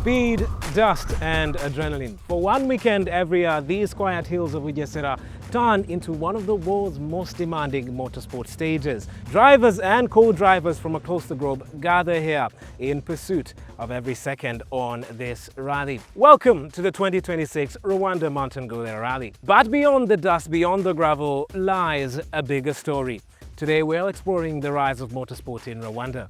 Speed, dust and adrenaline. For one weekend every year, these quiet hills of Bugesera turn into one of the world's most demanding motorsport stages. Drivers and co-drivers from across the globe gather here in pursuit of every second on this rally. Welcome to the 2026 Rwanda Mountain Gorilla Rally. But beyond the dust, beyond the gravel, lies a bigger story. Today we're exploring the rise of motorsport in Rwanda.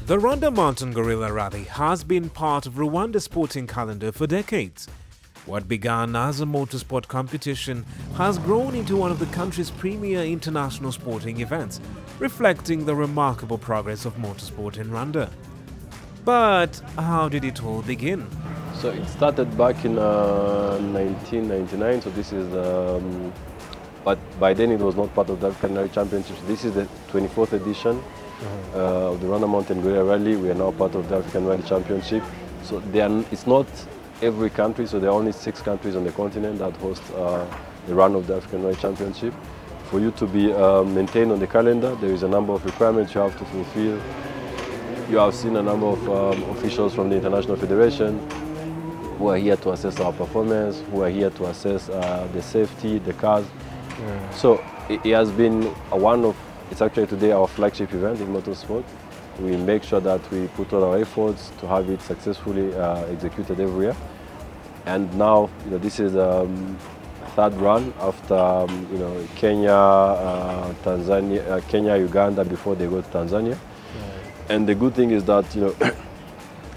The Rwanda Mountain Gorilla Rally has been part of Rwanda's sporting calendar for decades. What began as a motorsport competition has grown into one of the country's premier international sporting events, reflecting the remarkable progress of motorsport in Rwanda. But how did it all begin? So it started back in 1999, so this is but by then it was not part of the African Rally Championship. This is the 24th edition of the Rwanda Mountain Gorilla Rally. We are now part of the African Rally Championship. So it's not every country, so there are only 6 countries on the continent that host the run of the African Rally Championship. For you to be maintained on the calendar, there is a number of requirements you have to fulfill. You have seen a number of officials from the International Federation who are here to assess our performance, who are here to assess the safety, the cars. So it has been it's actually today our flagship event in motorsport. We make sure that we put all our efforts to have it successfully executed every year. And now, this is the third run after Kenya, Tanzania, Kenya, Uganda before they go to Tanzania. And the good thing is that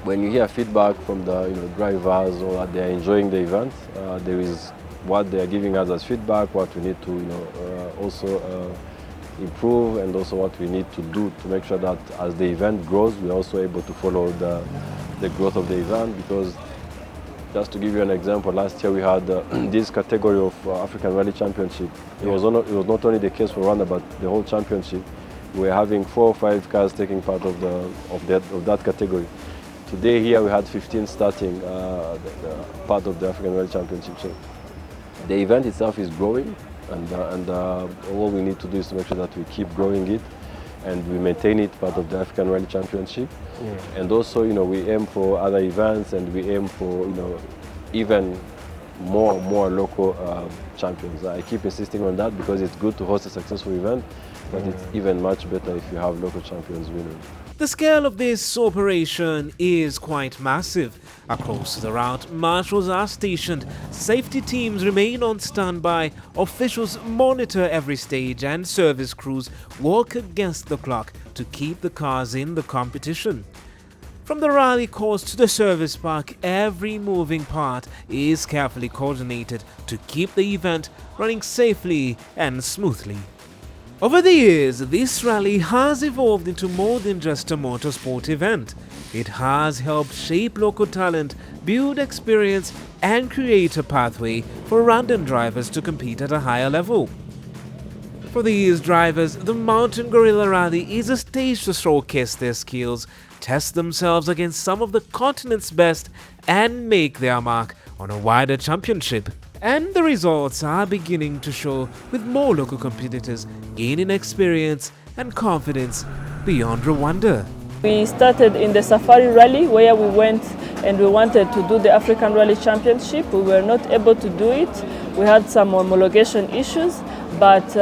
when you hear feedback from the drivers or that they are enjoying the event, there is what they are giving us as feedback, what we need to also improve, and also what we need to do to make sure that as the event grows, we're also able to follow the growth of the event. Because just to give you an example, last year we had this category of African Rally Championship. It was not only the case for Rwanda, but the whole championship. We were having 4 or 5 cars taking part of that category. Today here we had 15 starting part of the African Rally Championship. So the event itself is growing. And all we need to do is to make sure that we keep growing it and we maintain it part of the African Rally Championship. And also, we aim for other events, and we aim for, even more local champions. I keep insisting on that because it's good to host a successful event, but it's even much better if you have local champions winning. The scale of this operation is quite massive. Across the route, marshals are stationed, safety teams remain on standby, officials monitor every stage, and service crews work against the clock to keep the cars in the competition. From the rally course to the service park, every moving part is carefully coordinated to keep the event running safely and smoothly. Over the years, this rally has evolved into more than just a motorsport event. It has helped shape local talent, build experience, and create a pathway for Rwandan drivers to compete at a higher level. For these drivers, the Mountain Gorilla Rally is a stage to showcase their skills, test themselves against some of the continent's best, and make their mark on a wider championship. And the results are beginning to show, with more local competitors gaining experience and confidence beyond Rwanda. We started in the Safari Rally, where we went and we wanted to do the African Rally Championship. We were not able to do it. We had some homologation issues, but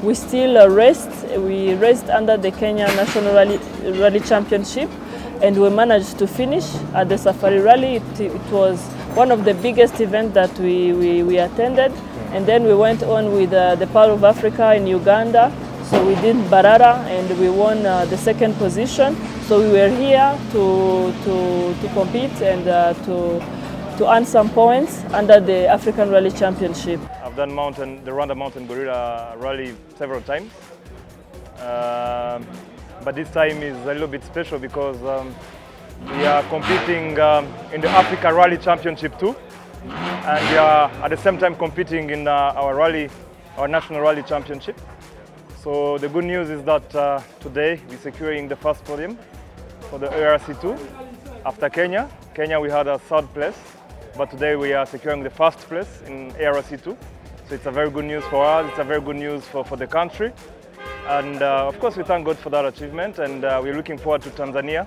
we still raced. We raced under the Kenya National Rally Championship, and we managed to finish at the Safari Rally. It was one of the biggest events that we attended. And then we went on with the Pearl of Africa in Uganda. So we did Barara and we won the 2nd position. So we were here to compete and to earn some points under the African Rally Championship. I've done the Rwanda Mountain Gorilla Rally several times. But this time is a little bit special because we are competing in the Africa Rally Championship too, and we are at the same time competing in our National Rally Championship. So the good news is that today we're securing the first podium for the ARC2 after Kenya, Kenya we had a third place, but today we are securing the first place in ARC2. So it's a very good news for us, it's a very good news for the country. And of course we thank God for that achievement, and we're looking forward to Tanzania.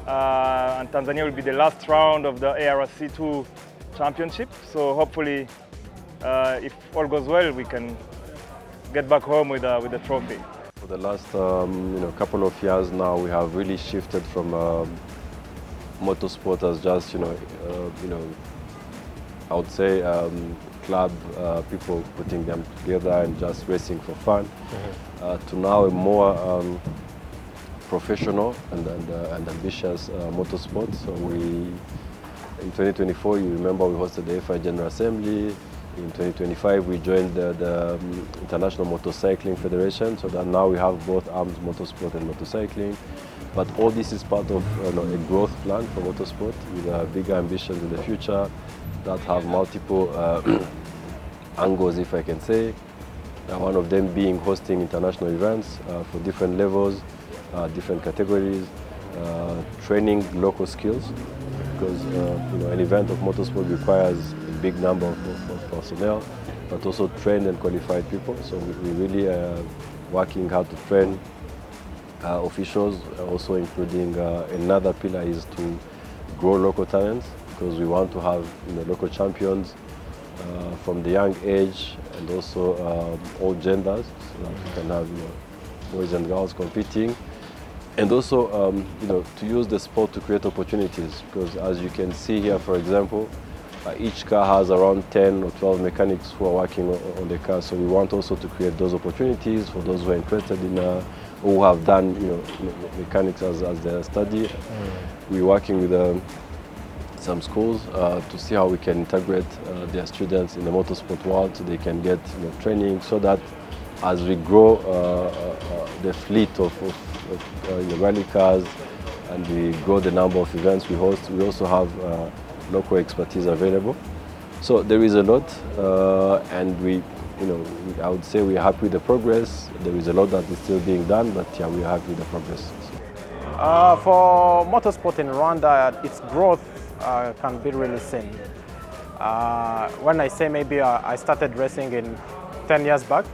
And Tanzania will be the last round of the ARC2 championship. So hopefully, if all goes well, we can get back home with the trophy. For the last couple of years now, we have really shifted from motorsport as just I would say club people putting them together and just racing for fun, to now a more professional and ambitious motorsport. So in 2024, you remember we hosted the FI General Assembly. In 2025, we joined the International Motorcycling Federation, so that now we have both arms, motorsport and motorcycling. But all this is part of a growth plan for motorsport with bigger ambitions in the future that have multiple angles, if I can say. One of them being hosting international events for different levels, different categories, training local skills, because an event of motorsport requires a big number of personnel, but also trained and qualified people. So we really are working hard to train officials, also including another pillar is to grow local talents, because we want to have local champions from the young age and also all genders, so that we can have boys and girls competing. And also, to use the sport to create opportunities, because as you can see here, for example, each car has around 10 or 12 mechanics who are working on the car. So we want also to create those opportunities for those who are interested in, who have done, mechanics as their study. We're working with some schools to see how we can integrate their students in the motorsport world, so they can get training, so that as we grow the fleet of rally cars and we grow the number of events we host, we also have local expertise available. So there is a lot, and I would say we're happy with the progress. There is a lot that is still being done, but yeah, we're happy with the progress. For motorsport in Rwanda, its growth can be really seen. When I say maybe I started racing in 10 years back,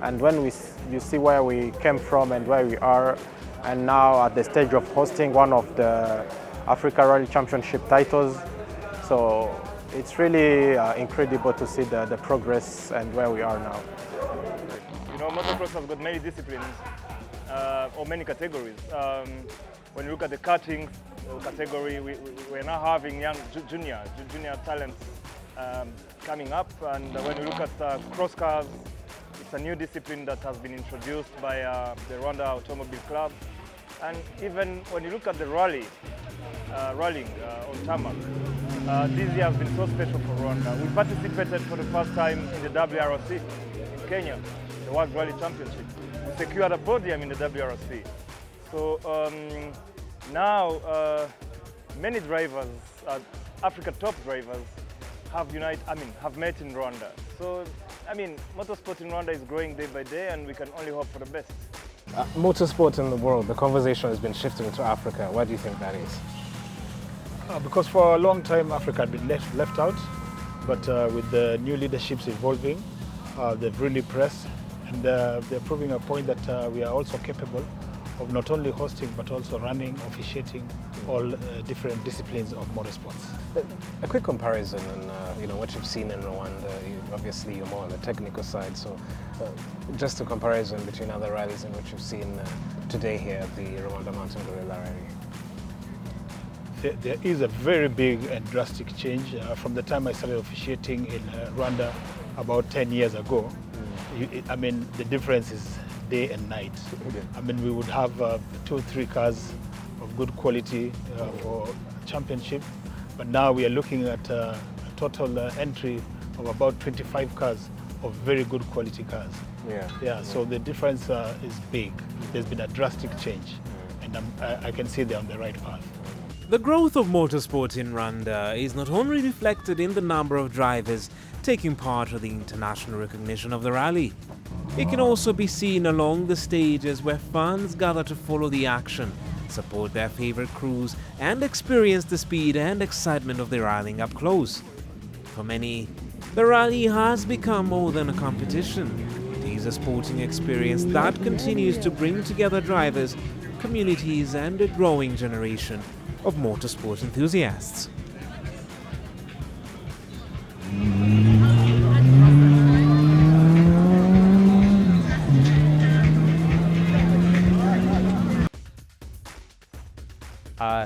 and when you see where we came from and where we are, and now at the stage of hosting one of the Africa Rally Championship titles, so it's really incredible to see the progress and where we are now. Motocross has got many disciplines or many categories. When you look at the karting category, we're now having young junior talents coming up, and when you look at cross cars, it's a new discipline that has been introduced by the Rwanda Automobile Club. And even when you look at the rallying on tarmac, this year has been so special for Rwanda. We participated for the first time in the WRC in Kenya, the World Rally Championship. We secured a podium in the WRC. So now many drivers, Africa top drivers, have met in Rwanda. So motorsport in Rwanda is growing day by day, and we can only hope for the best. Motorsport in the world, the conversation has been shifting to Africa. Why do you think that is? Because for a long time Africa had been left out, but with the new leaderships evolving, they've really pressed, and they're proving a point that we are also capable of not only hosting but also running, officiating all different disciplines of motorsports. A quick comparison on what you've seen in Rwanda. Obviously you're more on the technical side, so just a comparison between other rallies and what you've seen today here at the Rwanda Mountain Gorilla Rally. There is a very big and drastic change from the time I started officiating in Rwanda about 10 years ago. The difference is day and night. We would have 2 or 3 cars of good quality for championship, but now we are looking at a total entry of about 25 cars of very good quality cars. So the difference is big. There's been a drastic change, and I can see they're on the right path. The growth of motorsport in Rwanda is not only reflected in the number of drivers taking part of the international recognition of the rally. It can also be seen along the stages where fans gather to follow the action support their favorite crews, and experience the speed and excitement of the rallying up close. For many, the rally has become more than a competition. It is a sporting experience that continues to bring together drivers, communities, and a growing generation of motorsport enthusiasts.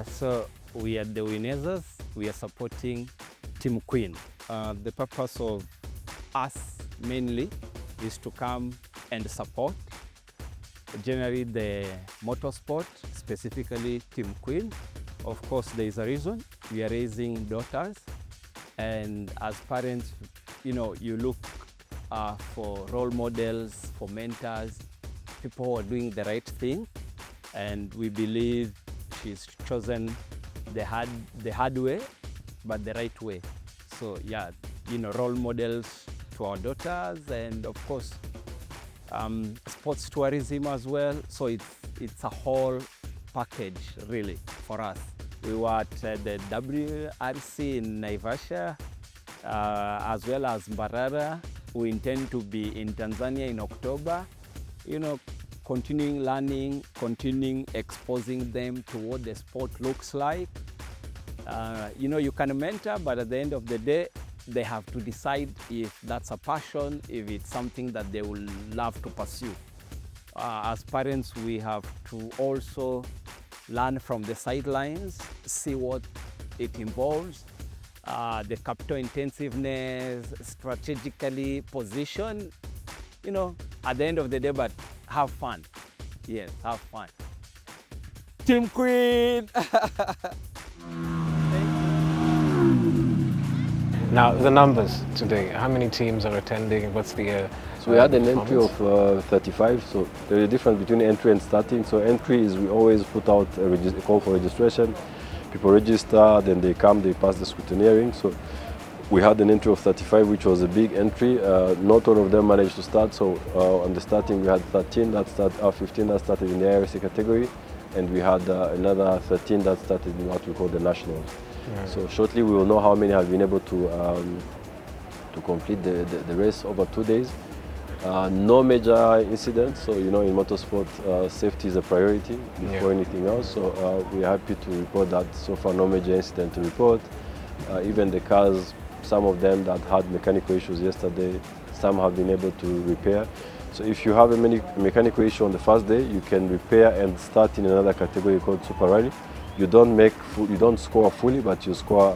So we are the winners. We are supporting Team Queen. The purpose of us mainly is to come and support generally the motorsport, specifically Team Queen. Of course, there is a reason. We are raising daughters, and as parents, you know, you look for role models, for mentors, people who are doing the right thing, and we believe she's chosen the hard way, but the right way. So yeah, you know, role models to our daughters, and of course, sports tourism as well. So it's a whole package really for us. We were at the WRC in Naivasha, as well as Mbarara. We intend to be in Tanzania in October. You know, continuing learning, continuing exposing them to what the sport looks like. You know, you can mentor, but at the end of the day, they have to decide if that's a passion, if it's something that they will love to pursue. As parents, we have to also learn from the sidelines, see what it involves, the capital intensiveness, strategically position, you know, at the end of the day, but have fun. Yes, have fun. Team Queen! Now, the numbers today, how many teams are attending? What's the So we had an entry of 35, so there is a difference between entry and starting. So entry is we always put out a call for registration. People register, then they come, they pass the scrutineering. So we had an entry of 35, which was a big entry. Not all of them managed to start, so on the starting we had 13 that started, 15 that started in the IRC category, and we had another 13 that started in what we call the nationals. Yeah. So shortly we will know how many have been able to complete the race over 2 days. No major incidents, so you know in motorsport safety is a priority before anything else. So we are happy to report that so far no major incident to report. Even the cars, some of them that had mechanical issues yesterday, some have been able to repair. So if you have a mechanical issue on the first day, you can repair and start in another category called Super Rally. You don't score fully, but you score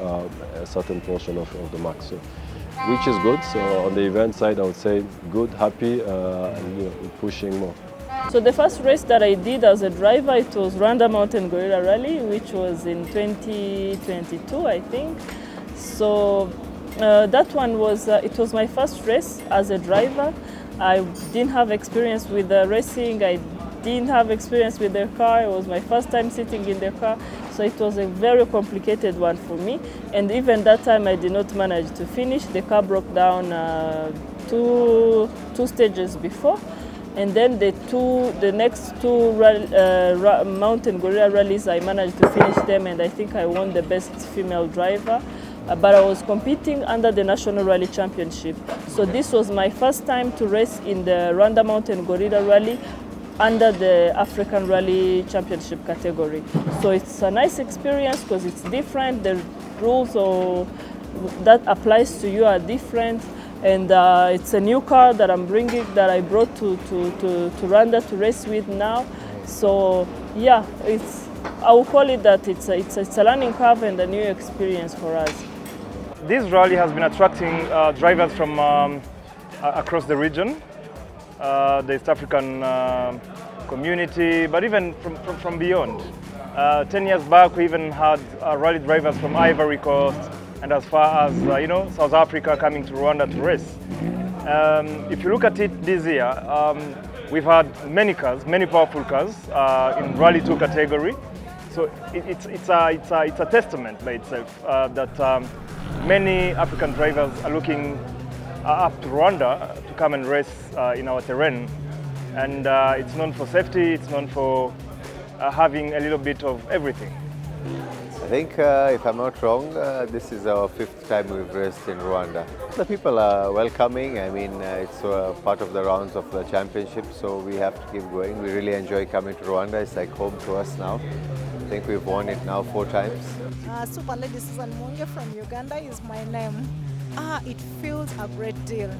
a certain portion of the max. So, which is good. So on the event side, I would say good, happy, and you know, pushing more. So the first race that I did as a driver, it was Rwanda Mountain Gorilla Rally, which was in 2022, I think. So that one was, it was my first race as a driver. I didn't have experience with racing. I didn't have experience with the car. It was my first time sitting in the car. So it was a very complicated one for me. And even that time I did not manage to finish. The car broke down two stages before. And then the next two mountain gorilla rallies, I managed to finish them, and I think I won the best female driver. But I was competing under the National Rally Championship. So this was my first time to race in the Rwanda Mountain Gorilla Rally under the African Rally Championship category. So it's a nice experience because it's different. The rules that applies to you are different. And it's a new car that I'm bringing, that I brought to Rwanda to race with now. So yeah, I will call it that it's a learning curve and a new experience for us. This rally has been attracting drivers from across the region, the East African community, but even from beyond. 10 years back, we even had rally drivers from Ivory Coast and as far as South Africa coming to Rwanda to race. If you look at it this year, we've had many cars, many powerful cars in Rally 2 category. So it's a testament by itself that many African drivers are looking up to Rwanda to come and race in our terrain. And it's known for safety, it's known for having a little bit of everything. I think, if I'm not wrong, this is our 5th time we've raced in Rwanda. The people are welcoming. I mean, it's part of the rounds of the championship, so we have to keep going. We really enjoy coming to Rwanda. It's like home to us now. I think we've won it now 4 times. Super Lady Susan Munge from Uganda is my name. It feels a great deal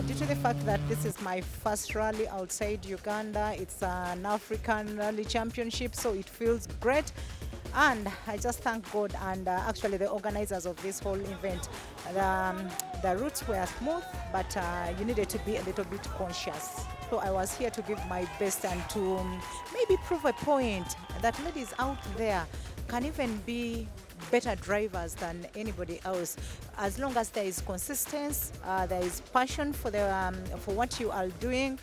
due to the fact that this is my first rally outside Uganda. It's an African Rally Championship, so it feels great. And I just thank God and actually the organizers of this whole event. The routes were smooth, but you needed to be a little bit conscious. So I was here to give my best and to maybe prove a point that ladies out there can even be better drivers than anybody else. As long as there is consistency, there is passion for what you are doing,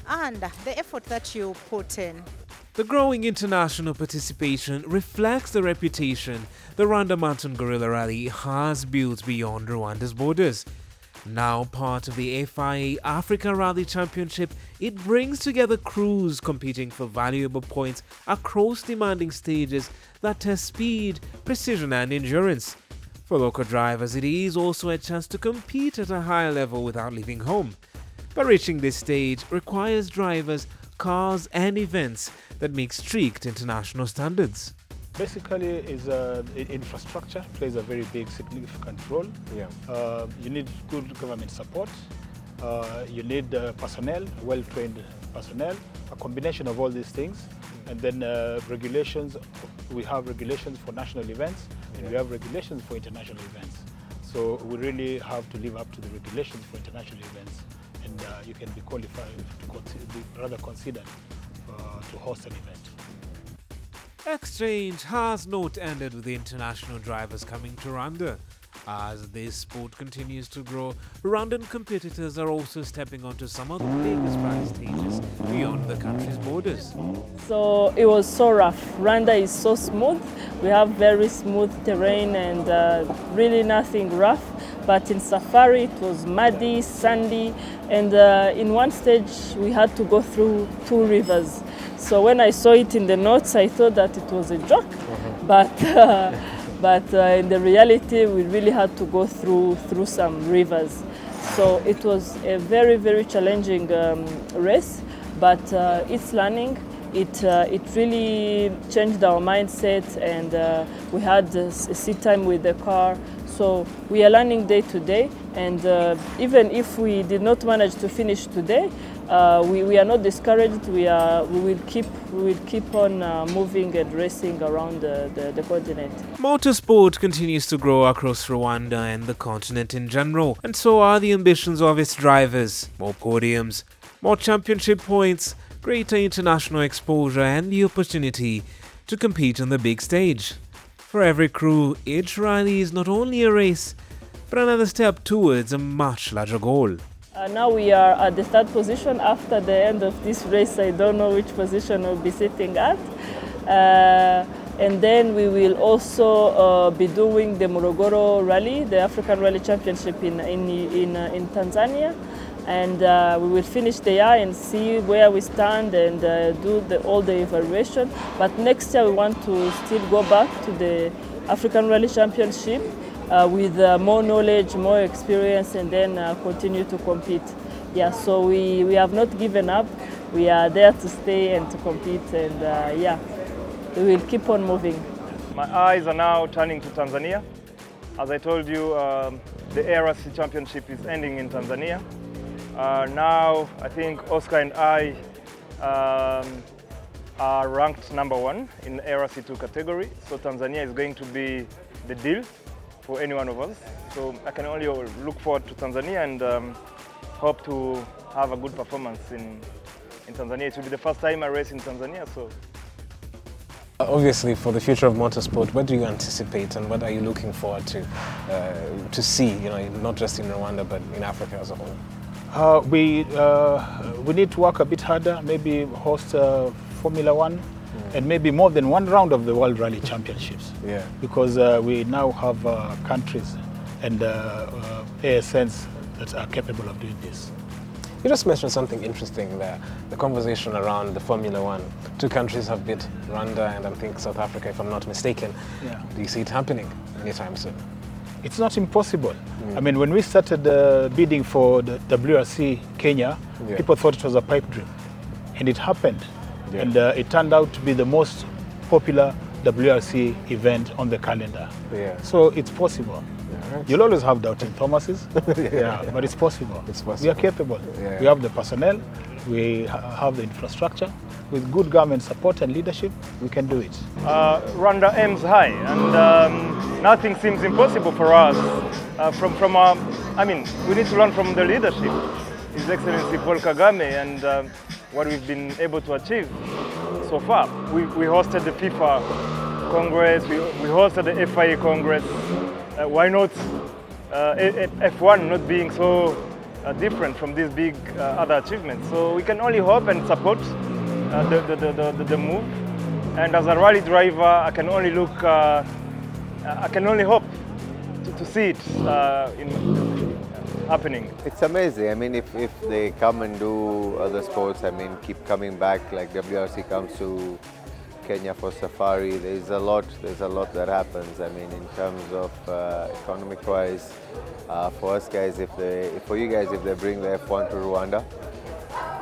and the effort that you put in. The growing international participation reflects the reputation the Rwanda Mountain Gorilla Rally has built beyond Rwanda's borders. Now part of the FIA Africa Rally Championship, it brings together crews competing for valuable points across demanding stages that test speed, precision and endurance. For local drivers, it is also a chance to compete at a higher level without leaving home. But reaching this stage requires drivers, cars and events that meet strict international standards. Basically, infrastructure plays a very big, significant role. Yeah. You need good government support. You need personnel, well-trained personnel, a combination of all these things. And then regulations. We have regulations for national events, and we have regulations for international events. So we really have to live up to the regulations for international events, and you can be qualified to be considered to host an event. Exchange has not ended with the international drivers coming to Rwanda. As this sport continues to grow, Rwandan competitors are also stepping onto some of the biggest rally stages beyond the country's borders. So it was so rough. Rwanda is so smooth. We have very smooth terrain and really nothing rough. But in Safari it was muddy, sandy, and in one stage we had to go through 2 rivers. So when I saw it in the notes, I thought that it was a joke, but in the reality, we really had to go through some rivers. So it was a very, very challenging race, but it's learning. It really changed our mindset, and we had a seat time with the car. So we are learning day to day, and even if we did not manage to finish today, we are not discouraged. We will keep on moving and racing around the continent. Motorsport continues to grow across Rwanda and the continent in general, and so are the ambitions of its drivers. More podiums, more championship points, greater international exposure and the opportunity to compete on the big stage. For every crew, each rally is not only a race, but another step towards a much larger goal. Now we are at the 3rd position. After the end of this race, I don't know which position we'll be sitting at. And then we will also be doing the Morogoro Rally, the African Rally Championship in Tanzania. And we will finish the year and see where we stand and do all the evaluation. But next year we want to still go back to the African Rally Championship with more knowledge, more experience, and then continue to compete. Yeah, so we have not given up. We are there to stay and to compete, and yeah, we will keep on moving. My eyes are now turning to Tanzania. As I told you, the RC Championship is ending in Tanzania. Now, I think Oscar and I are ranked number 1 in RC2 category. So Tanzania is going to be the deal for any one of us. So I can only look forward to Tanzania and hope to have a good performance in Tanzania. It will be the first time I race in Tanzania. So. Obviously, for the future of motorsport, what do you anticipate and what are you looking forward to see? You know, not just in Rwanda but in Africa as a whole. We need to work a bit harder. Maybe host Formula One. And maybe more than 1 round of the World Rally Championships. Yeah. Because we now have countries and ASNs that are capable of doing this. You just mentioned something interesting there, the conversation around the Formula One. Two countries have beat Rwanda and I think South Africa, if I'm not mistaken. Yeah. Do you see it happening anytime soon? It's not impossible. I mean, when we started bidding for the WRC Kenya, people thought it was a pipe dream. And it happened. Yeah. And it turned out to be the most popular WRC event on the calendar. Yeah. So it's possible. Yeah. You'll always have doubting Thomases, but it's possible. It's possible. We are capable. Yeah. We have the personnel, we have the infrastructure. With good government support and leadership, we can do it. Rwanda aims high, and nothing seems impossible for us. I mean, we need to learn from the leadership, His Excellency Paul Kagame, and what we've been able to achieve so far. We hosted the FIFA Congress, we hosted the FIA Congress. Why not F1 not being so different from these big other achievements? So we can only hope and support the move. And as a rally driver, I can only hope to see it happening. It's amazing. I mean, if they come and do other sports, I mean, keep coming back, like WRC comes to Kenya for safari, there's a lot that happens. I mean, in terms of economic-wise, for us guys, for you guys, if they bring the F1 to Rwanda,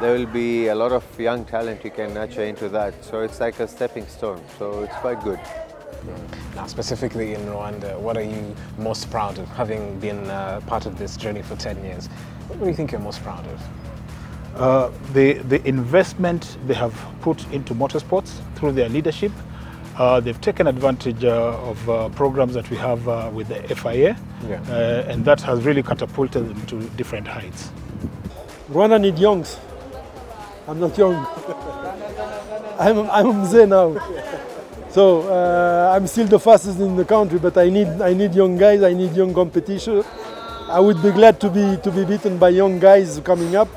there will be a lot of young talent you can nurture into that. So it's like a stepping stone. So it's quite good. Now, specifically in Rwanda, what are you most proud of, having been part of this journey for 10 years? What do you think you're most proud of? The investment they have put into motorsports through their leadership. They've taken advantage of programs that we have with the FIA, and that has really catapulted them to different heights. Rwanda need youngs. I'm not young. I'm mzee now. So I'm still the fastest in the country, but I need young guys. I need young competition. I would be glad to be beaten by young guys coming up,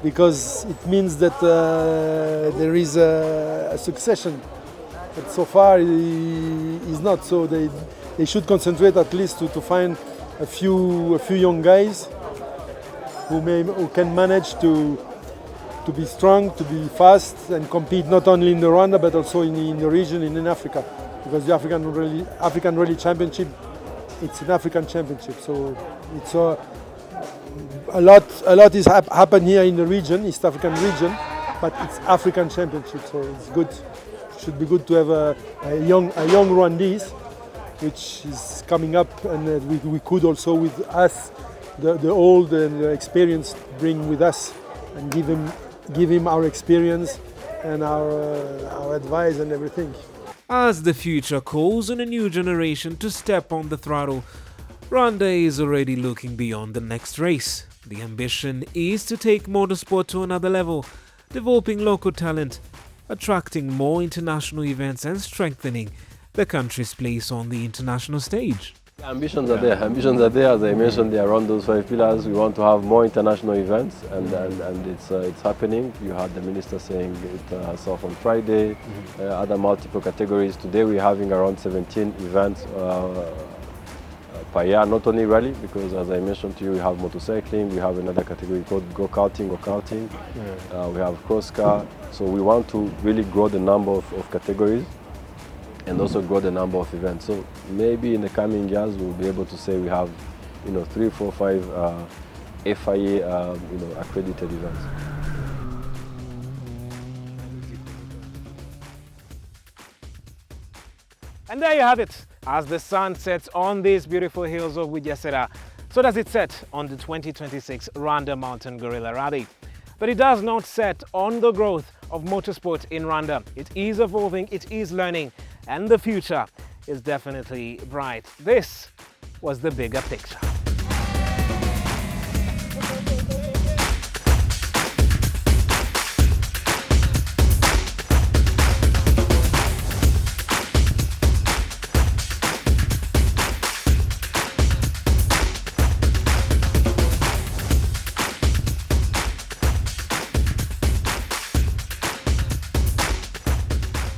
because it means that there is a succession. But so far, is not. So they should concentrate at least to find a few young guys who can manage to be strong, to be fast, and compete not only in the Rwanda but also in the region and in Africa, because the African Rally Championship, it's an African championship. So it's a lot is happened here in the region, East African region, but it's African championship. So it's good. It should be good to have a young Rwandese, which is coming up, and we could also with us, the old and the experienced, bring with us and give him our experience and our advice and everything. As the future calls on a new generation to step on the throttle, Rwanda is already looking beyond the next race. The ambition is to take motorsport to another level, developing local talent, attracting more international events and strengthening the country's place on the international stage. Ambitions are there. Ambitions are there. As I mentioned, they are around those 5 pillars. We want to have more international events, and it's happening. You heard the minister saying it herself on Friday. Other multiple categories. Today we're having around 17 events per year. Not only rally, because as I mentioned to you, we have motorcycling. We have another category called go-karting. We have cross car. So we want to really grow the number of categories, and also grow the number of events. So maybe in the coming years we'll be able to say we have, 3, 4, 5 FIA, accredited events. And there you have it. As the sun sets on these beautiful hills of Bugesera, so does it set on the 2026 Rwanda Mountain Gorilla Rally. But it does not set on the growth of motorsport in Rwanda. It is evolving, it is learning, and the future is definitely bright. This was the bigger picture.